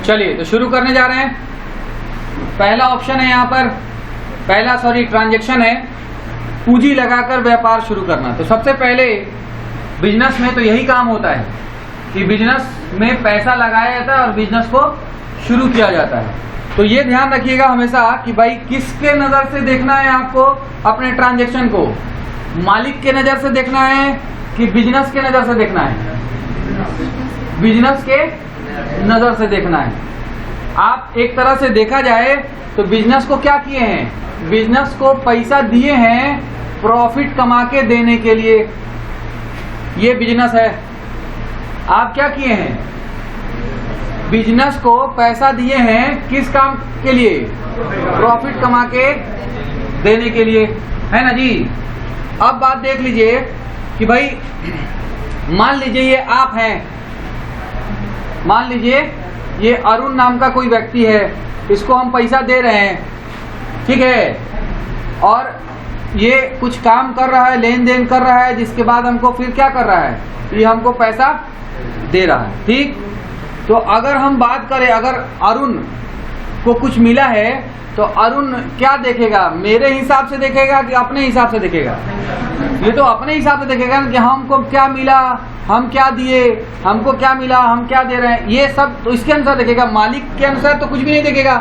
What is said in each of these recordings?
चलिए तो शुरू करने जा रहे हैं। पहला ऑप्शन है यहाँ पर, ट्रांजैक्शन है, पूंजी लगाकर व्यापार शुरू करना। तो सबसे पहले बिजनेस में तो यही काम होता है कि बिजनेस में पैसा लगाया जाता है और बिजनेस को शुरू किया जाता है। तो ये ध्यान रखिएगा हमेशा कि भाई किसके नज़र से देखना है आपको अपने ट्रांजैक्शन को, मालिक के नज़र से देखना है कि बिजनेस के नज़र से देखना है? बिजनेस के नज़र से देखना है। आप एक तरह से देखा जाए तो बिजनेस को क्या किए हैं, बिजनेस को पैसा दिए हैं प्रॉफिट कमा के देने के लिए। ये बिजनेस है। आप क्या किए हैं, बिजनेस को पैसा दिए हैं किस काम के लिए, प्रॉफिट कमा के देने के लिए, है ना जी। अब बात देख लीजिए कि भाई मान लीजिए ये आप हैं, मान लीजिए ये अरुण नाम का कोई व्यक्ति है, इसको हम पैसा दे रहे हैं, ठीक है, और ये कुछ काम कर रहा है, लेन देन कर रहा है, जिसके बाद हमको फिर क्या कर रहा है, ये हमको पैसा दे रहा है, ठीक। तो अगर हम बात करें, अगर अरुण को कुछ मिला है तो अरुण क्या देखेगा, मेरे हिसाब से देखेगा कि अपने हिसाब से देखेगा? ये तो अपने हिसाब से देखेगा कि हमको क्या मिला, हम क्या दिए, हमको क्या मिला, हम क्या दे रहे हैं, ये सब तो इसके अनुसार देखेगा। मालिक के अनुसार तो कुछ भी नहीं देखेगा,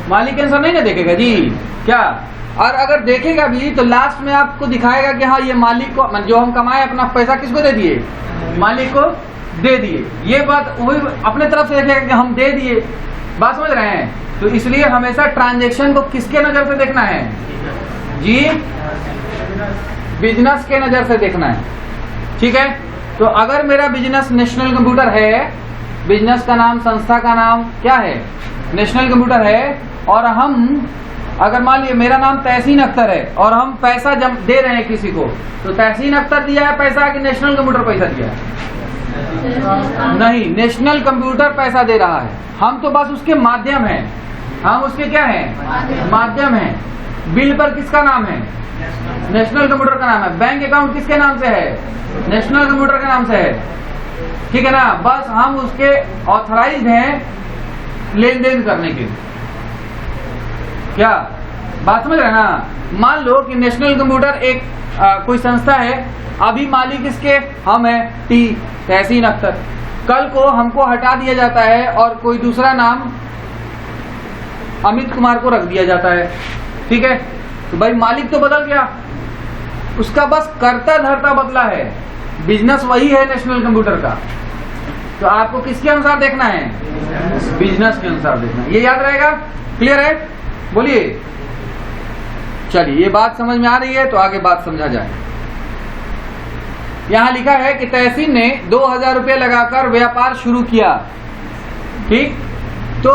मालिक के अनुसार नहीं ना देखेगा जी, क्या। और अगर देखेगा भी तो लास्ट में आपको दिखाएगा कि हाँ ये मालिक को, जो हम कमाए अपना पैसा किसको दे दिए, मालिक को दे दिए। ये बात वही अपने तरफ से देखेगा कि हम दे दिए। बात समझ रहे हैं? तो इसलिए हमेशा ट्रांजैक्शन को किसके नजर से देखना है जी, बिजनेस के नजर से देखना है, ठीक है। तो अगर मेरा बिजनेस नेशनल कंप्यूटर है, बिजनेस का नाम, संस्था का नाम क्या है, नेशनल कंप्यूटर है, और हम अगर मान लीजिए मेरा नाम तहसीन अख्तर है और हम पैसा दे रहे हैं किसी को, तो तहसीन अख्तर दिया है पैसा कि नेशनल कंप्यूटर पैसा दिया है? नहीं, नेशनल कंप्यूटर पैसा दे रहा है, हम तो बस उसके माध्यम हैं, हम उसके क्या हैं, माध्यम हैं। बिल पर किसका नाम है, नेशनल कंप्यूटर का नाम है। बैंक अकाउंट किसके नाम से है, नेशनल कंप्यूटर के नाम से है, ठीक है ना। बस हम उसके ऑथराइज्ड हैं लेन देन करने के लिए, क्या बात समझ रहे हैं ना। मान लो कि नेशनल कंप्यूटर एक कोई संस्था है, अभी मालिक इसके हम है टी तहसीन अख्तर, कल को हमको हटा दिया जाता है और कोई दूसरा नाम अमित कुमार को रख दिया जाता है, ठीक है। तो भाई मालिक तो बदल गया, उसका बस कर्ता धर्ता बदला है, बिजनेस वही है नेशनल कंप्यूटर का। तो आपको किसके अनुसार देखना है, बिजनेस के अनुसार देखना है। ये याद रहेगा, क्लियर है? बोलिए। चलिए ये बात समझ में आ रही है तो आगे बात समझा जाए। यहां लिखा है कि तहसीन ने 2000 रुपये लगाकर व्यापार शुरू किया, ठीक। तो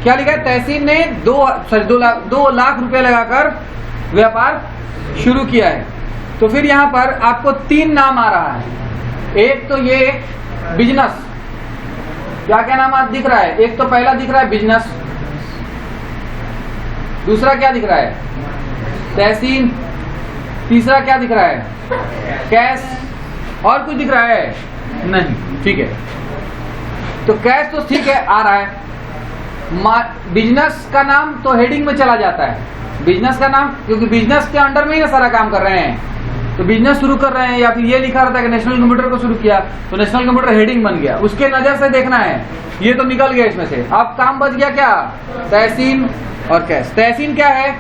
क्या लिखा है, तहसीन ने 2 लाख रुपए लगाकर व्यापार शुरू किया है। तो फिर यहाँ पर आपको 3 नाम आ रहा है। एक तो ये बिजनेस, क्या क्या नाम आप दिख रहा है, एक तो पहला दिख रहा है बिजनेस, दूसरा क्या दिख रहा है, तहसीन, तीसरा क्या दिख रहा है, कैश, और कुछ दिख रहा है नहीं, ठीक है। तो कैश तो ठीक है आ रहा है, बिजनेस का नाम तो हेडिंग में चला जाता है, बिजनेस का नाम, क्योंकि बिजनेस के अंडर में ही ना सारा काम कर रहे हैं, तो बिजनेस शुरू कर रहे हैं। या फिर ये लिखा रहता है कि नेशनल कंप्यूटर को शुरू किया, तो नेशनल कंप्यूटर हेडिंग बन गया, उसके नजर से देखना है। ये तो निकल गया इसमें से, अब काम बच गया क्या, तहसीन और कैश। तहसीन क्या है,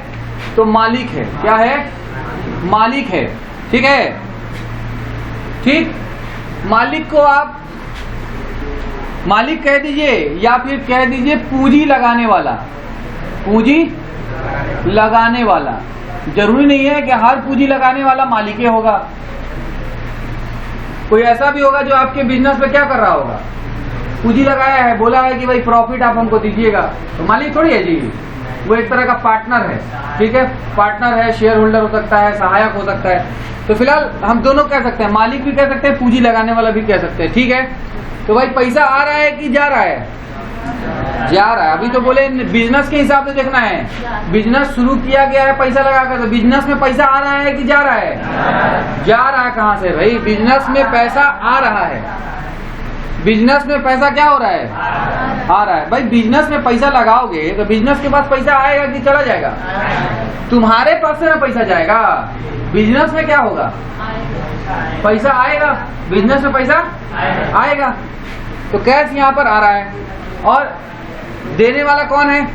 तो मालिक है, क्या है, मालिक है, ठीक है, ठीक। मालिक को आप मालिक कह दीजिए या फिर कह दीजिए पूंजी लगाने वाला, पूंजी लगाने वाला। जरूरी नहीं है कि हर पूंजी लगाने वाला मालिक ही होगा, कोई ऐसा भी होगा जो आपके बिजनेस पे क्या कर रहा होगा, पूंजी लगाया है, बोला है कि भाई प्रॉफिट आप हमको दीजिएगा, तो मालिक थोड़ी है जी, वो एक तरह का पार्टनर है, ठीक है, पार्टनर है, शेयर होल्डर हो सकता है, सहायक हो सकता है। तो फिलहाल हम दोनों कह सकते हैं, मालिक भी कह सकते हैं, पूंजी लगाने वाला भी कह सकते हैं, ठीक है। तो भाई पैसा आ रहा है कि जा रहा है, जा रहा है। अभी तो बोले बिजनेस के हिसाब से देखना है, बिजनेस शुरू किया गया है पैसा लगाकर, तो बिजनेस में पैसा आ रहा है कि जा रहा है, जा रहा है। कहाँ से भाई, बिजनेस में पैसा आ रहा है, बिजनेस में पैसा क्या हो रहा है, आ रहा है। भाई बिजनेस में पैसा लगाओगे तो बिजनेस के पास पैसा आएगा कि चला जाएगा, तुम्हारे पास से ना पैसा जाएगा, बिजनेस में क्या होगा, पैसा आएगा, बिजनेस में पैसा आएगा। तो कैश यहाँ पर आ रहा है और देने वाला कौन है,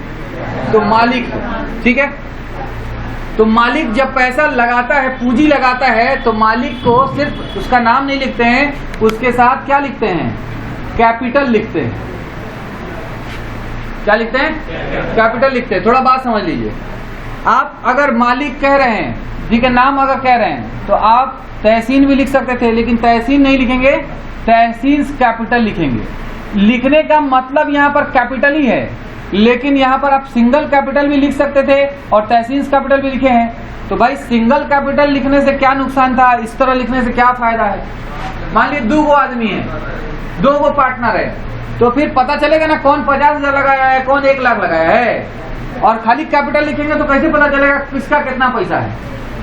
तो मालिक है, ठीक है। तो मालिक जब पैसा लगाता है, पूंजी लगाता है, तो मालिक को सिर्फ उसका नाम नहीं लिखते हैं, उसके साथ क्या लिखते हैं, कैपिटल लिखते हैं। क्या लिखते हैं, कैपिटल लिखते हैं। थोड़ा बात समझ लीजिए, आप अगर मालिक कह रहे हैं, ठीक है, नाम अगर कह रहे हैं, तो आप तहसीन भी लिख सकते थे, लेकिन तहसीन नहीं लिखेंगे, तहसीन कैपिटल लिखेंगे। लिखने का मतलब यहाँ पर कैपिटल ही है, लेकिन यहाँ पर आप सिंगल कैपिटल भी लिख सकते थे और तहसीन कैपिटल भी लिखे हैं। तो भाई सिंगल कैपिटल लिखने से क्या नुकसान था, इस तरह लिखने से क्या फायदा है। मान लीजिए 2 आदमी है, 2 पार्टनर है, तो फिर पता चलेगा ना कौन 50,000 लगाया है, कौन 1 लाख लगाया है। और खाली कैपिटल लिखेंगे तो कैसे पता चलेगा किसका कितना पैसा है,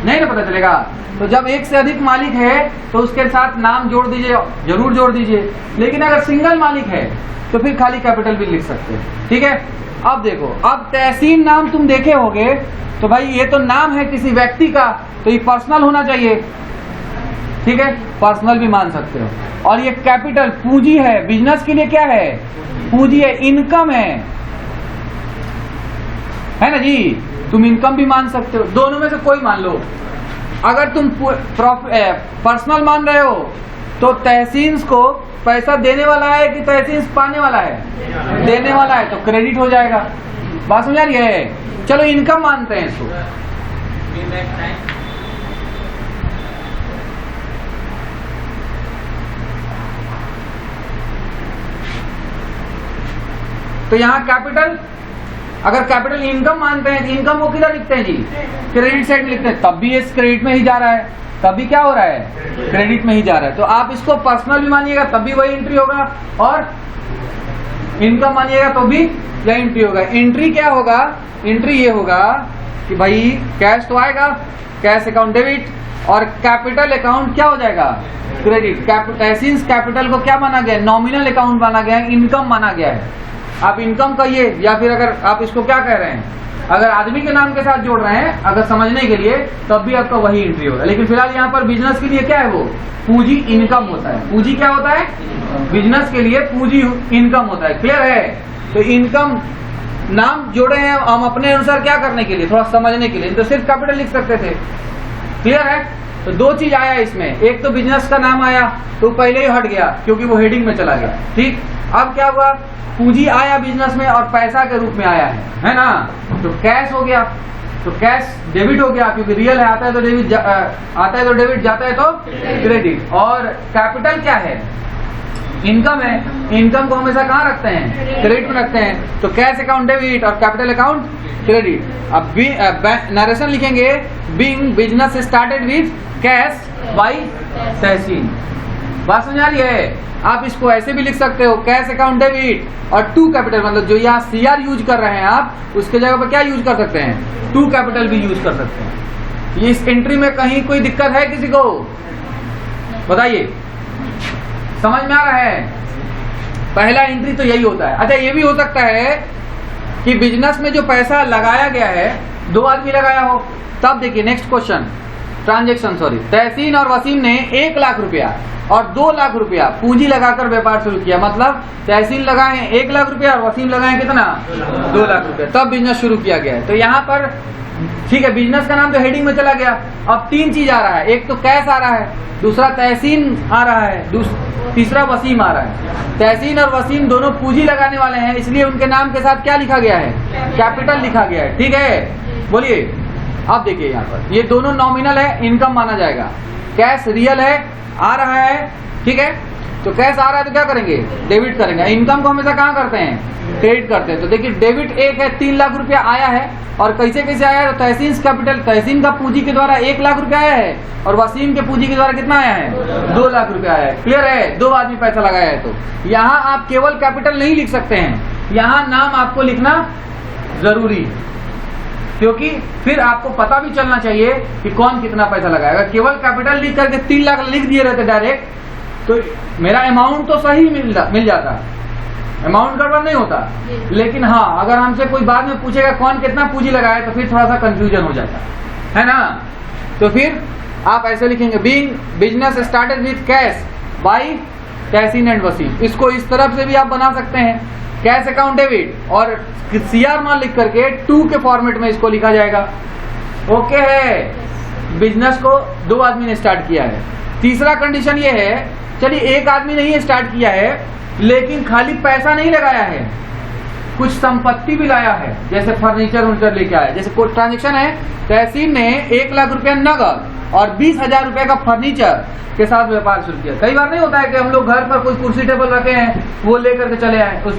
नहीं ना पता चलेगा। तो जब एक से अधिक मालिक है तो उसके साथ नाम जोड़ दीजिए, जरूर जोड़ दीजिए। लेकिन अगर सिंगल मालिक है तो फिर खाली कैपिटल भी लिख सकते हैं, ठीक है। अब देखो, अब तहसीन नाम तुम देखे होगे, तो भाई ये तो नाम है किसी व्यक्ति का, तो ये पर्सनल होना चाहिए, ठीक है, पर्सनल भी मान सकते हो। और ये कैपिटल पूंजी है, बिजनेस के लिए क्या है, पूंजी है, इनकम है ना जी। तुम इनकम भी मान सकते हो, दोनों में से कोई मान लो। अगर तुम पर्सनल मान रहे हो तो तहसीन को पैसा देने वाला है कि तहसीन पाने वाला है, देने वाला है, तो क्रेडिट हो जाएगा। बात समझ आ रही है। चलो इनकम मानते हैं इसको। तो यहां कैपिटल, अगर कैपिटल इनकम मानते हैं, इनकम को किधर लिखते हैं जी, क्रेडिट साइड लिखते हैं, तब भी इस क्रेडिट में ही जा रहा है, तभी क्या हो रहा है, क्रेडिट में ही जा रहा है। तो आप इसको पर्सनल भी मानिएगा तब भी वही एंट्री होगा, और इनकम मानिएगा तो भी यह एंट्री होगा। एंट्री क्या होगा, एंट्री ये होगा कि भाई कैश तो आएगा, कैश अकाउंट डेबिट, और कैपिटल अकाउंट क्या हो जाएगा, क्रेडिट। तहसीन कैपिटल को क्या माना गया, नॉमिनल अकाउंट माना गया है, इनकम माना गया है। आप इनकम कहिए, या फिर अगर आप इसको क्या कह रहे हैं, अगर आदमी के नाम के साथ जोड़ रहे हैं अगर समझने के लिए, तब भी आपका वही एंट्री होगा। लेकिन फिलहाल यहाँ पर बिजनेस के लिए क्या है, वो पूंजी इनकम होता है। पूंजी क्या होता है, बिजनेस के लिए पूंजी इनकम होता है। क्लियर है। तो इनकम नाम जोड़े हैं हम अपने अनुसार क्या करने के लिए, थोड़ा समझने के लिए, तो सिर्फ कैपिटल लिख सकते थे। क्लियर है। तो 2 चीज आया इसमें, एक तो बिजनेस का नाम आया तो पहले ही हट गया क्योंकि वो हेडिंग में चला गया, ठीक। अब क्या हुआ, पूंजी आया बिजनेस में और पैसा के रूप में आया है ना, तो कैश हो गया, तो कैश डेबिट हो गया क्योंकि रियल है, आता है तो डेबिट, आता है तो डेबिट, जाता है तो क्रेडिट। और कैपिटल क्या है, इनकम है, इनकम को हमेशा कहाँ रखते हैं, क्रेडिट में रखते हैं। तो कैश अकाउंट डेबिट और कैपिटल अकाउंट क्रेडिट। अब नरेशन लिखेंगे, being business started with cash by Tahseen. बात समझ आ रही है। आप इसको ऐसे भी लिख सकते हो, कैश अकाउंट डेबिट और 2 कैपिटल, मतलब जो यहाँ CR यूज कर रहे हैं आप उसके जगह पर क्या यूज कर सकते हैं, 2 कैपिटल भी यूज कर सकते हैं। ये इस एंट्री में कहीं कोई दिक्कत है किसी को, बताइए, समझ में आ रहा है। पहला एंट्री तो यही होता है। अच्छा ये भी हो सकता है कि बिजनेस में जो पैसा लगाया गया है, 2 आदमी लगाया हो, तब देखिए नेक्स्ट क्वेश्चन, ट्रांजेक्शन सॉरी, तहसीन और वसीम ने 1 लाख रुपया और 2 लाख रुपया पूंजी लगाकर व्यापार शुरू किया। मतलब तहसीन लगाए 1 लाख रुपया और वसीम लगाए कितना, 2 लाख रुपया, तब बिजनेस शुरू किया गया है। तो यहाँ पर ठीक है, बिजनेस का नाम तो हेडिंग में चला गया। अब 3 चीज आ रहा है, एक तो कैश आ रहा है, दूसरा तहसीन आ रहा है, तीसरा वसीम आ रहा है। तहसीन और वसीम दोनों पूंजी लगाने वाले हैं, इसलिए उनके नाम के साथ क्या लिखा गया है, कैपिटल लिखा गया है, ठीक है। बोलिए, अब देखिए यहाँ पर ये दोनों नॉमिनल है, इनकम माना जाएगा। कैश रियल है, आ रहा है, ठीक है। तो कैश आ रहा है तो क्या करेंगे, डेबिट करेंगे। इनकम को हमेशा कहाँ करते हैं, क्रेडिट करते हैं। तो देखिए डेबिट 1 है, 3 लाख रुपया आया है, और कैसे कैसे आया है, तो तहसीन कैपिटल, तहसीन का पूंजी के द्वारा 1 लाख रुपया आया है, और वसीम के पूंजी के द्वारा कितना आया है, 2 लाख रुपया आया है। क्लियर है। 2 आदमी पैसा लगाया है। तो यहाँ आप केवल कैपिटल नहीं लिख सकते हैं, यहाँ नाम आपको लिखना जरूरी है, क्योंकि फिर आपको पता भी चलना चाहिए कि कौन कितना पैसा लगाएगा। केवल कैपिटल लिख करके 3 लाख लिख दिए रहते डायरेक्ट, तो मेरा अमाउंट तो सही मिल जाता, अमाउंट गड़बड़ नहीं होता, लेकिन हाँ अगर हमसे कोई बाद में पूछेगा कौन कितना पूंजी लगाए तो फिर थोड़ा सा कंफ्यूजन हो जाता है ना। तो फिर आप ऐसे लिखेंगे, being business started with cash by cash in and Wasim. इसको इस तरफ से भी आप बना सकते हैं, कैश अकाउंट डेबिट और सीआर मान लिख करके 2 के फॉर्मेट में इसको लिखा जाएगा। ओके है, बिजनेस को 2 आदमी ने स्टार्ट किया है। तीसरा कंडीशन ये है, चलिए एक आदमी ने ही स्टार्ट किया है लेकिन खाली पैसा नहीं लगाया है, कुछ संपत्ति भी लाया है, जैसे फर्नीचर वर्नीचर लेके आया। जैसे कोई ट्रांजेक्शन है, तहसीन ने 1 लाख रुपया नगद और 20,000 रुपए का फर्नीचर के साथ व्यापार शुरू किया। कई बार नहीं होता है कि हम लोग घर पर कोई कुर्सी टेबल रखे हैं, वो लेकर के चले आए उस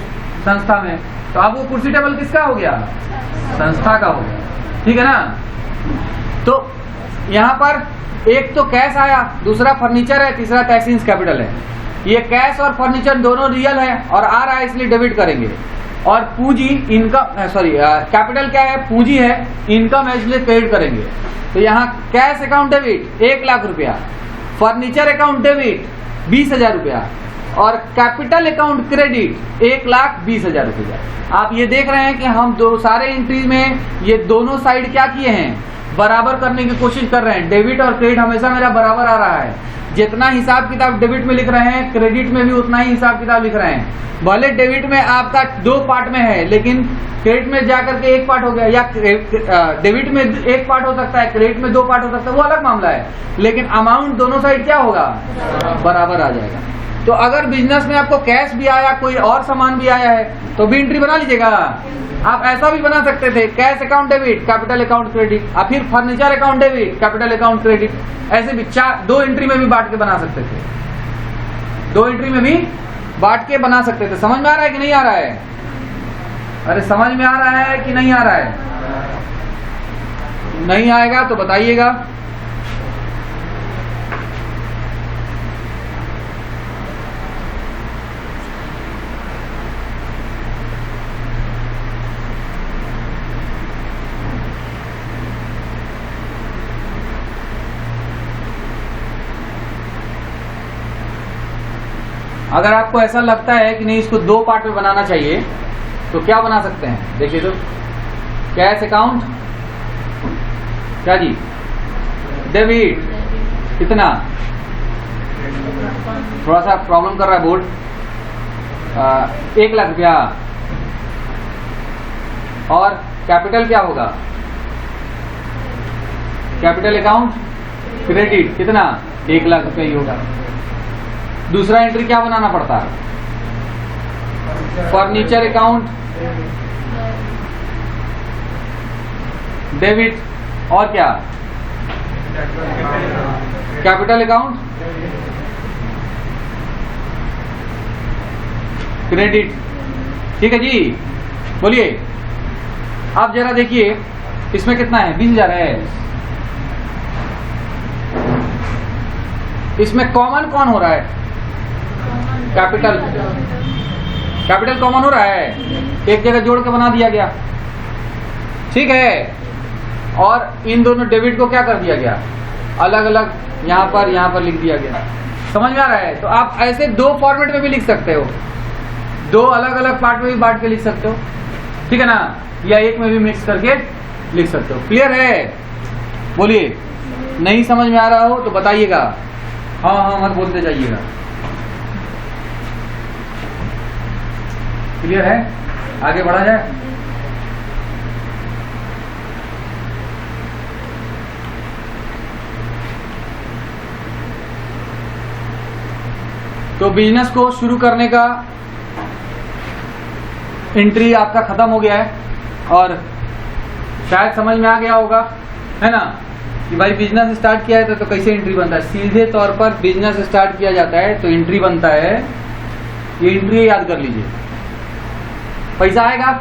संस्था में, तो अब वो कुर्सी टेबल किसका हो गया? संस्था का हो गया, ठीक है ना। तो यहाँ पर एक तो कैश आया, दूसरा फर्नीचर है, तीसरा तहसीन कैपिटल है। ये कैश और फर्नीचर दोनों रियल है और आ रहा है इसलिए डेबिट करेंगे। और पूंजी इनकम, सॉरी कैपिटल क्या है? पूंजी है, इनकम है इसलिए क्रेडिट करेंगे। तो यहाँ कैश अकाउंट डेबिट 1 लाख रुपया, फर्नीचर अकाउंट डेबिट 20,000 रुपया और कैपिटल अकाउंट क्रेडिट 1,20,000 रुपया। आप ये देख रहे हैं कि हम सारे एंट्री में ये दोनों साइड क्या किए हैं? बराबर करने की कोशिश कर रहे हैं। डेबिट और क्रेडिट हमेशा मेरा बराबर आ रहा है। जितना हिसाब किताब डेबिट में लिख रहे हैं, क्रेडिट में भी उतना ही हिसाब किताब लिख रहे हैं। भले डेबिट में आपका 2 पार्ट में है, लेकिन क्रेडिट में जाकर के 1 पार्ट हो गया, या डेबिट में 1 पार्ट हो सकता है, क्रेडिट में 2 पार्ट हो सकता है, वो अलग मामला है, लेकिन अमाउंट दोनों साइड क्या होगा? बराबर आ जाएगा। तो अगर बिजनेस में आपको कैश भी आया, कोई और सामान भी आया है, तो भी एंट्री बना लीजिएगा। आप ऐसा भी बना सकते थे, cash account debit, capital account credit, और फिर furniture account debit, capital account credit, ऐसे भी 2 एंट्री में भी बांट के बना सकते थे। 2 एंट्री में भी बांट के बना सकते थे। समझ में आ रहा है कि नहीं आ रहा है? अरे समझ में आ रहा है कि नहीं आ रहा है? नहीं आएगा तो बताइएगा। अगर आपको ऐसा लगता है कि नहीं इसको 2 पार्ट में बनाना चाहिए, तो क्या बना सकते हैं? देखिए तो कैश अकाउंट क्या जी? डेबिट कितना? थोड़ा सा प्रॉब्लम कर रहा है बोर्ड। 1 लाख रुपया। और कैपिटल क्या होगा? कैपिटल अकाउंट क्रेडिट कितना? 1 लाख रुपया ही होगा। दूसरा एंट्री क्या बनाना पड़ता है? फर्नीचर अकाउंट डेबिट और क्या? Capital account credit. ठीक है जी, बोलिए। आप जरा देखिए इसमें कितना है? 20,000 है। इसमें कॉमन कौन हो रहा है? कैपिटल। कैपिटल कॉमन हो रहा है, एक जगह जोड़ के बना दिया गया, ठीक है। और इन दोनों डेबिट को क्या कर दिया गया? अलग अलग यहाँ पर लिख दिया गया। समझ में आ रहा है? तो आप ऐसे 2 फॉर्मेट में भी लिख सकते हो, 2 अलग अलग पार्ट में भी बांट के लिख सकते हो, ठीक है ना, या एक में भी मिक्स करके लिख सकते हो। क्लियर है? बोलिए। नहीं समझ में आ रहा हो तो बताइएगा, हाँ मत बोलते जाइएगा। क्लियर है? आगे बढ़ा जाए। तो बिजनेस को शुरू करने का एंट्री आपका खत्म हो गया है और शायद समझ में आ गया होगा, है ना, कि भाई बिजनेस स्टार्ट किया है तो कैसे एंट्री बनता है। सीधे तौर पर बिजनेस स्टार्ट किया जाता है तो एंट्री बनता है, ये एंट्री याद कर लीजिए। पैसा आएगा,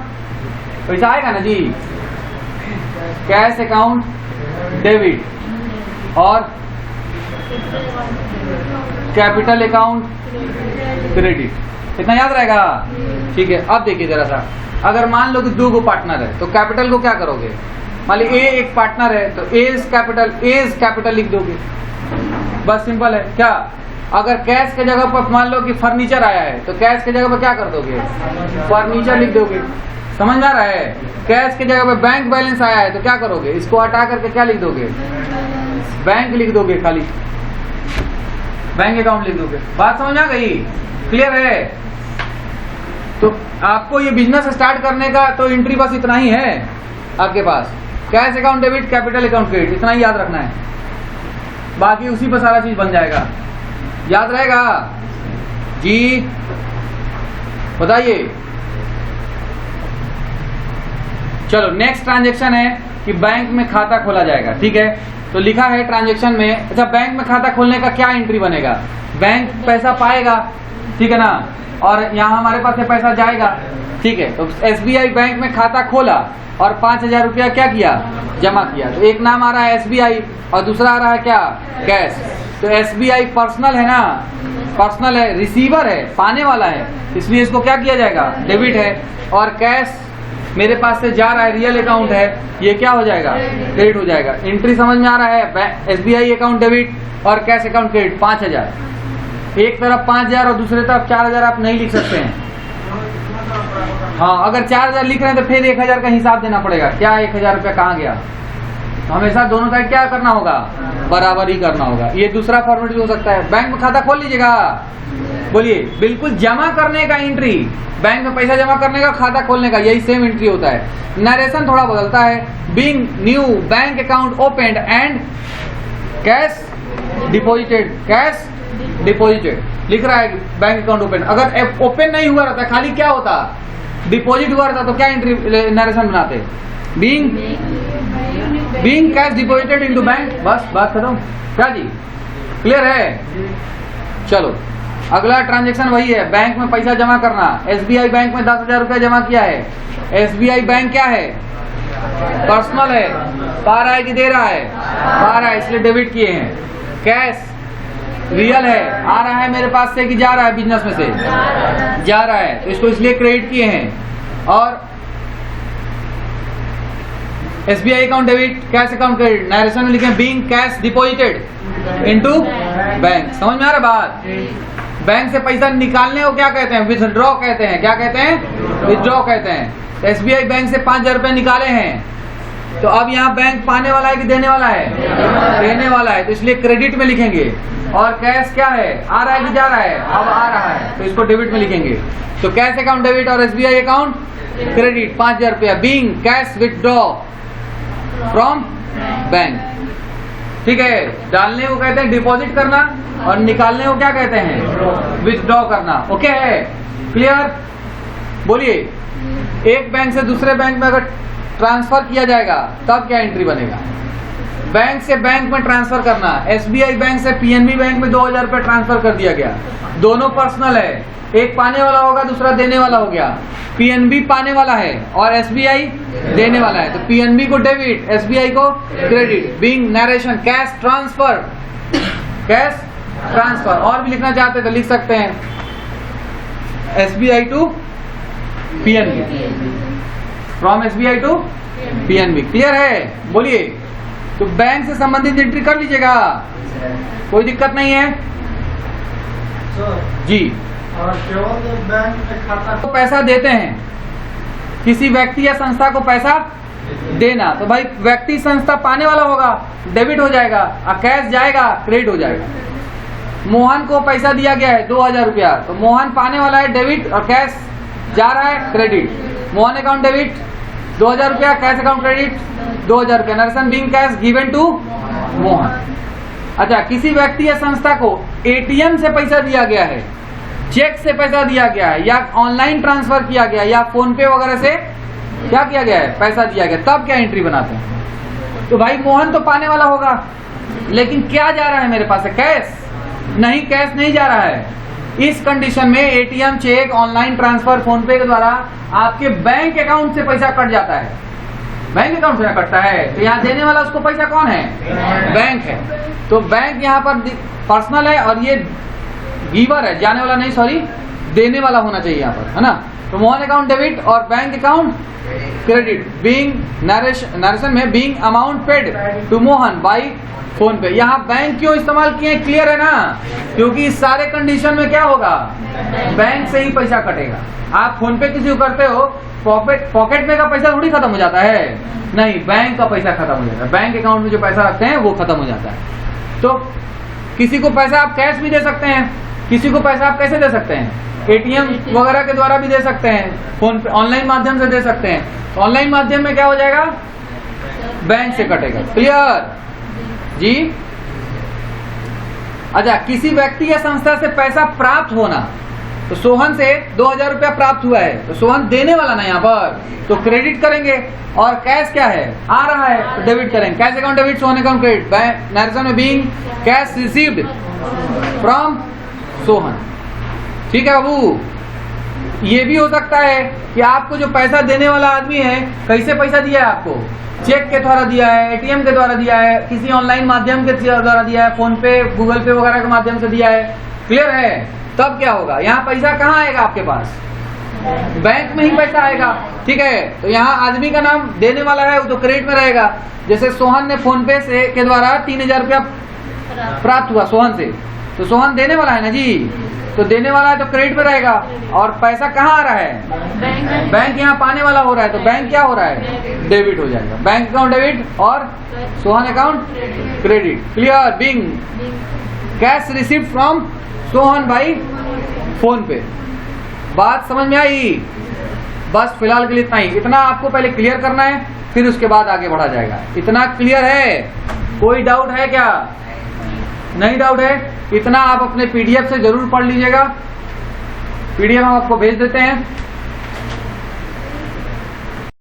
पैसा आएगा ना जी। कैश अकाउंट डेबिट और कैपिटल अकाउंट क्रेडिट। इतना याद रहेगा? ठीक है। अब देखिए जरा सा, अगर मान लो कि 2 पार्टनर है तो कैपिटल को क्या करोगे? मान ली ए एक पार्टनर है तो एज कैपिटल लिख दोगे, बस सिंपल है। क्या अगर कैश के जगह पर मान लो कि फर्नीचर आया है तो कैश के जगह पर क्या कर दोगे, फर्नीचर लिख दोगे। समझ में आ रहा है? कैश की जगह पे बैंक बैलेंस आया है तो क्या करोगे, इसको हटा करके क्या लिख दोगे, बैंक लिख दोगे, खाली बैंक अकाउंट लिख दोगे। बात समझ आ गई? क्लियर है? तो आपको ये बिजनेस स्टार्ट करने का तो एंट्री बस इतना ही है आपके पास, cash account debit, capital account credit, इतना ही याद रखना है, बाकी उसी पर सारा चीज बन जाएगा। याद रहेगा जी? बताइए। चलो नेक्स्ट ट्रांजेक्शन है कि बैंक में खाता खोला जाएगा। ठीक है, तो लिखा है ट्रांजेक्शन में, अच्छा बैंक में खाता खोलने का क्या एंट्री बनेगा, बैंक पैसा पाएगा, ठीक है ना, और यहाँ हमारे पास से पैसा जाएगा। ठीक है, तो SBI बैंक में खाता खोला और 5,000 रुपया क्या किया, जमा किया। तो एक नाम आ रहा है SBI और दूसरा आ रहा है क्या, कैश। तो SBI पर्सनल है ना, पर्सनल है, रिसीवर है, पाने वाला है, इसलिए इसको क्या किया जाएगा, डेबिट है। और कैश मेरे पास से जा रहा है, रियल अकाउंट है, ये क्या हो जाएगा, क्रेडिट हो जाएगा। एंट्री समझ में आ रहा है? SBI अकाउंट डेबिट और कैश अकाउंट क्रेडिट 5,000। एक तरफ 5,000 और दूसरे तरफ 4,000 आप नहीं लिख सकते हैं। हाँ, अगर 4,000 लिख रहे हैं तो फिर 1,000 का हिसाब देना पड़ेगा, क्या 1,000 रुपया कहाँ गया। तो हमेशा दोनों साइड क्या करना होगा, बराबर ही करना होगा। ये दूसरा फॉर्मेट भी हो सकता है। बैंक में खाता खोल लीजिएगा, बोलिए, बिल्कुल जमा करने का एंट्री, बैंक में पैसा जमा करने का, खाता खोलने का, यही सेम एंट्री होता है। नरेशन थोड़ा बदलता है, being new bank account opened and cash deposited, cash deposited लिख रहा है बैंक अकाउंट ओपन। अगर ओपन नहीं हुआ रहता, खाली क्या होता, डिपॉजिट हुआ रहता, तो क्या एंट्री नरेशन बनाते, being cash deposited into bank, बस बात खत्म। क्या जी, क्लियर है? चलो अगला ट्रांजैक्शन वही है, बैंक में पैसा जमा करना। SBI बैंक में 10,000 रुपया जमा किया है। SBI बैंक क्या है, पर्सनल है, पा रहा है कि दे रहा है, पा रहा है, इसलिए डेबिट किए हैं। कैश रियल है, आ रहा है मेरे पास से कि जा रहा है, बिजनेस में से जा रहा है, तो इसको इसलिए क्रेडिट किए हैं। और SBI account debit, cash account credit, narration में लिखे being cash deposited into bank. समझ में आ रहा बात? बैंक से पैसा निकालने को क्या कहते हैं, विथड्रॉ कहते हैं। क्या कहते हैं, विथड्रॉ कहते हैं। तो SBI बैंक से 5,000 रुपए निकाले हैं, तो अब यहाँ बैंक पाने वाला है कि देने वाला है, देने वाला है, तो इसलिए क्रेडिट में लिखेंगे। और कैश क्या है, आ रहा है कि जा रहा है, अब आ रहा है, तो इसको डेबिट में लिखेंगे। तो कैश अकाउंट डेबिट और SBI अकाउंट क्रेडिट 5,000 रुपया, being cash withdraw from bank. ठीक है, डालने को कहते हैं डिपॉजिट करना और निकालने को क्या कहते हैं, विथड्रॉ करना। ओके है, क्लियर? बोलिए, एक बैंक से दूसरे बैंक में अगर ट्रांसफर किया जाएगा तब क्या एंट्री बनेगा, बैंक से बैंक में ट्रांसफर करना। SBI बैंक से PNB बैंक में 2,000 रुपये ट्रांसफर कर दिया गया, दोनों पर्सनल है, एक पाने वाला होगा, दूसरा देने वाला हो गया। PNB पाने वाला है और SBI देने वाला है, तो PNB को डेबिट, SBI को credit. Being narration cash transfer, cash transfer. और भी लिखना चाहते तो लिख सकते हैं, SBI to PNB, from SBI to PNB। Clear है? बोलिए। तो बैंक से संबंधित एंट्री कर लीजिएगा, कोई दिक्कत नहीं है जी। और केवल बैंक में खाता तो पैसा देते हैं, किसी व्यक्ति या संस्था को पैसा देना, तो भाई व्यक्ति संस्था पाने वाला होगा, डेबिट हो जाएगा, और कैश जाएगा, क्रेडिट हो जाएगा। मोहन को पैसा दिया गया है 2,000 रुपया, तो मोहन पाने वाला है, डेबिट, और कैश जा रहा है, क्रेडिट। मोहन अकाउंट डेबिट 2,000 रुपया, कैश अकाउंट क्रेडिट 2,000 रुपया। Narration being cash given to Mohan. अच्छा, किसी व्यक्ति या संस्था को ATM से पैसा दिया गया है, चेक से पैसा दिया गया है, या ऑनलाइन ट्रांसफर किया गया, या फोन पे वगैरह से क्या किया गया है, पैसा दिया गया, तब क्या एंट्री बनाते हैं। तो भाई मोहन तो पाने वाला होगा, लेकिन क्या जा रहा है मेरे पास है, कैश नहीं, कैश नहीं जा रहा है। इस कंडीशन में ATM, cheque, online transfer, PhonePe के द्वारा आपके बैंक अकाउंट से पैसा कट जाता है, बैंक अकाउंट से कटता है, तो यहाँ देने वाला उसको पैसा कौन है, बैंक है। तो बैंक यहाँ पर पर्सनल है और ये गिवर है, जाने वाला नहीं, सॉरी, देने वाला होना चाहिए यहाँ पर, है ना। तो मोहन अकाउंट डेबिट और bank account credit. Being narration में being amount paid to Mohan by PhonePe. यहाँ बैंक क्यों इस्तेमाल किए, क्लियर है ना? क्योंकि इस सारे कंडीशन में क्या होगा, बैंक से ही पैसा कटेगा। आप फोन पे किसी को करते हो, पॉकेट में का पैसा थोड़ी खत्म हो जाता है, नहीं, बैंक का पैसा खत्म हो जाता है। बैंक अकाउंट में जो पैसा रखते हैं वो खत्म हो जाता है। तो किसी को पैसा आप कैश भी दे सकते हैं, किसी को पैसा आप कैसे दे सकते हैं, एटीएम वगैरह के द्वारा भी दे सकते हैं, फोन पे ऑनलाइन माध्यम से दे सकते हैं। ऑनलाइन माध्यम में क्या हो जाएगा, बैंक से कटेगा। क्लियर जी? अच्छा, किसी व्यक्ति या संस्था से पैसा प्राप्त होना, तो सोहन से 2000 रुपया प्राप्त हुआ है, तो सोहन देने वाला ना यहाँ पर, तो क्रेडिट करेंगे। और कैश क्या है, आ रहा है, तो डेबिट करेंगे। Cash account debit, Sohan account credit. Narration में being cash received from Sohan. ठीक है बाबू? ये भी हो सकता है कि आपको जो पैसा देने वाला आदमी है, कैसे पैसा दिया है आपको, चेक के द्वारा दिया है, एटीएम के द्वारा दिया है, किसी ऑनलाइन माध्यम के द्वारा दिया है, फोन पे, गूगल पे वगैरह के माध्यम से दिया है। क्लियर है? तब क्या होगा, यहाँ पैसा कहाँ आएगा आपके पास, बैंक में ही पैसा आएगा। ठीक है? तो यहाँ आदमी का नाम देने वाला है, वो तो क्रेडिट में रहेगा। जैसे सोहन ने फोन पे से के द्वारा 3000 रुपया प्राप्त हुआ सोहन से, तो सोहन देने वाला है ना जी, तो देने वाला है तो क्रेडिट में रहेगा। और पैसा कहाँ आ रहा है, बैंक यहाँ पाने वाला हो रहा है, तो बैंक क्या हो रहा है, डेबिट हो जाएगा। बैंक अकाउंट डेबिट और Sohan account credit. Clear? Being cash receive from Sohan by phone पे। बात समझ में आई? बस फिलहाल के लिए इतना ही, इतना आपको पहले क्लियर करना है, फिर उसके बाद आगे बढ़ा जाएगा। इतना क्लियर है? कोई डाउट है क्या? नहीं डाउट है? इतना आप अपने पीडीएफ से जरूर पढ़ लीजिएगा, पीडीएफ हम आपको भेज देते हैं।